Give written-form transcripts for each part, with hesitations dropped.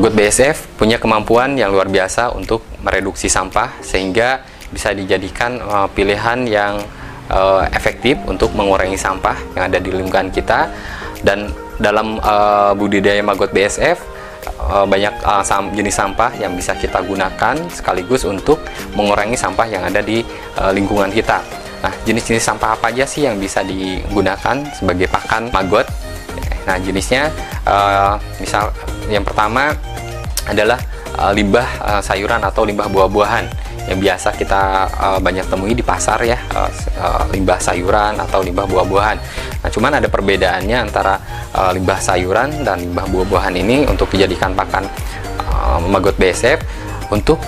Maggot BSF punya kemampuan yang luar biasa untuk mereduksi sampah, sehingga bisa dijadikan pilihan yang efektif untuk mengurangi sampah yang ada di lingkungan kita. Dan dalam budidaya Maggot BSF banyak jenis sampah yang bisa kita gunakan sekaligus untuk mengurangi sampah yang ada di lingkungan kita. Nah, jenis-jenis sampah apa aja sih yang bisa digunakan sebagai pakan maggot? Nah, jenisnya misal yang pertama adalah limbah sayuran atau limbah buah-buahan yang biasa kita banyak temui di pasar ya, limbah sayuran atau limbah buah-buahan. Nah, cuman ada perbedaannya antara limbah sayuran dan limbah buah-buahan ini untuk dijadikan pakan Maggot BSF. Untuk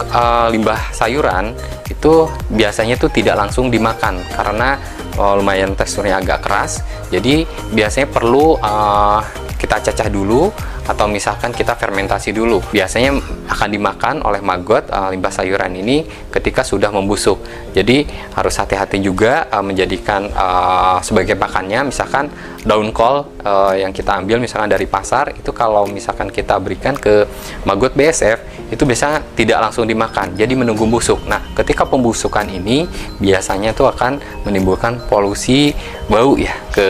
limbah sayuran itu biasanya tuh tidak langsung dimakan karena lumayan teksturnya agak keras, jadi biasanya perlu kita cacah dulu atau misalkan kita fermentasi dulu. Biasanya akan dimakan oleh maggot limbah sayuran ini ketika sudah membusuk. Jadi harus hati-hati juga menjadikan sebagai pakannya. Misalkan daun kol yang kita ambil misalkan dari pasar, itu kalau misalkan kita berikan ke Maggot BSF itu biasanya tidak langsung dimakan, jadi menunggu busuk. Nah, ketika pembusukan ini biasanya itu akan menimbulkan polusi bau ya ke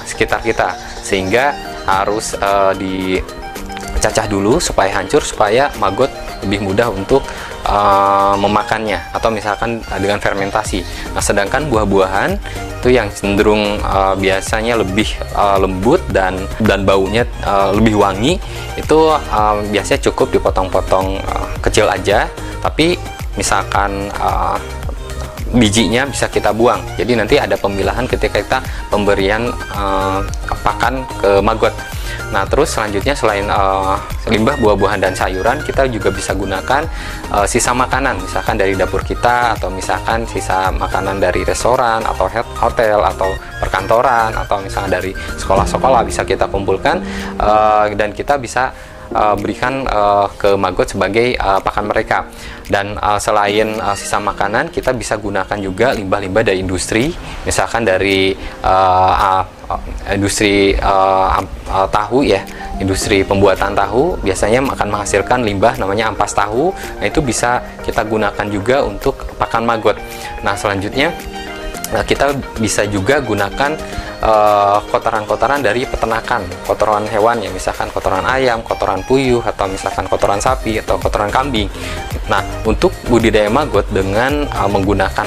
sekitar kita, sehingga harus dicacah dulu supaya hancur, supaya maggot lebih mudah untuk memakannya, atau misalkan dengan fermentasi. Nah, sedangkan buah-buahan itu yang cenderung biasanya lebih lembut dan baunya lebih wangi, itu biasanya cukup dipotong-potong kecil aja, tapi misalkan bijinya bisa kita buang. Jadi nanti ada pemilahan ketika kita pemberian pakan ke maggot. Nah, terus selanjutnya selain limbah buah-buahan dan sayuran, kita juga bisa gunakan sisa makanan, misalkan dari dapur kita, atau misalkan sisa makanan dari restoran atau hotel atau perkantoran, atau misalnya dari sekolah-sekolah bisa kita kumpulkan dan kita bisa berikan ke maggot sebagai pakan mereka. Dan selain sisa makanan, kita bisa gunakan juga limbah-limbah dari industri, misalkan dari industri tahu ya, industri pembuatan tahu biasanya akan menghasilkan limbah namanya ampas tahu. Nah, itu bisa kita gunakan juga untuk pakan maggot. Nah, selanjutnya kita bisa juga gunakan kotoran-kotoran dari peternakan, kotoran hewan ya, misalkan kotoran ayam, kotoran puyuh, atau misalkan kotoran sapi atau kotoran kambing. Nah, untuk budidaya maggot dengan menggunakan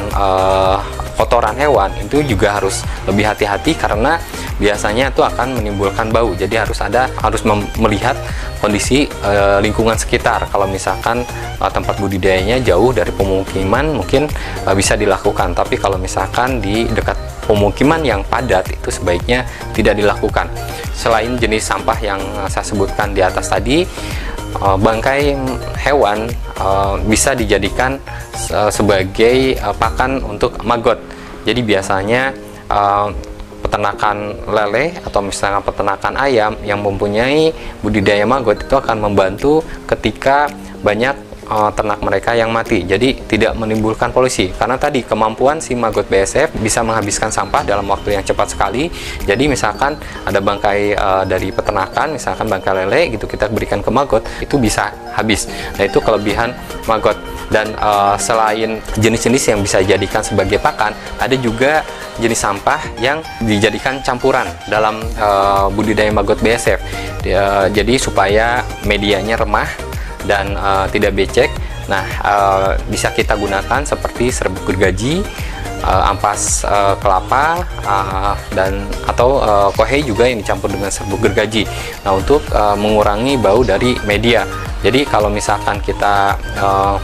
kotoran hewan itu juga harus lebih hati-hati, karena biasanya itu akan menimbulkan bau. Jadi harus melihat kondisi lingkungan sekitar. Kalau misalkan tempat budidayanya jauh dari pemukiman, mungkin bisa dilakukan, tapi kalau misalkan di dekat pemukiman yang padat, itu sebaiknya tidak dilakukan. Selain jenis sampah yang saya sebutkan di atas tadi, bangkai hewan bisa dijadikan sebagai pakan untuk maggot. Jadi biasanya peternakan lele atau misalnya peternakan ayam yang mempunyai budidaya maggot itu akan membantu ketika banyak ternak mereka yang mati, jadi tidak menimbulkan polusi, karena tadi kemampuan si Maggot BSF bisa menghabiskan sampah dalam waktu yang cepat sekali. Jadi misalkan ada bangkai dari peternakan, misalkan bangkai lele gitu, kita berikan ke maggot, itu bisa habis. Nah, itu kelebihan maggot. Dan selain jenis-jenis yang bisa dijadikan sebagai pakan, ada juga jenis sampah yang dijadikan campuran dalam budidaya Maggot BSF. Jadi supaya medianya remah dan tidak becek. Nah, bisa kita gunakan seperti serbuk gergaji, ampas kelapa, dan atau kohei juga yang dicampur dengan serbuk gergaji. Nah, untuk mengurangi bau dari media. Jadi kalau misalkan kita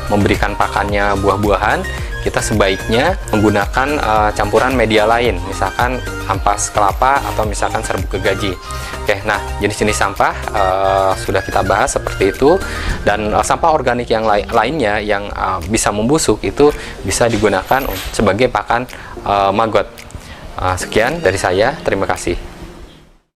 memberikan pakannya buah-buahan, kita sebaiknya menggunakan campuran media lain, misalkan ampas kelapa atau misalkan serbuk gergaji. Oke, nah jenis-jenis sampah sudah kita bahas seperti itu. Dan sampah organik yang lainnya yang bisa membusuk itu bisa digunakan sebagai pakan maggot. Sekian dari saya, terima kasih.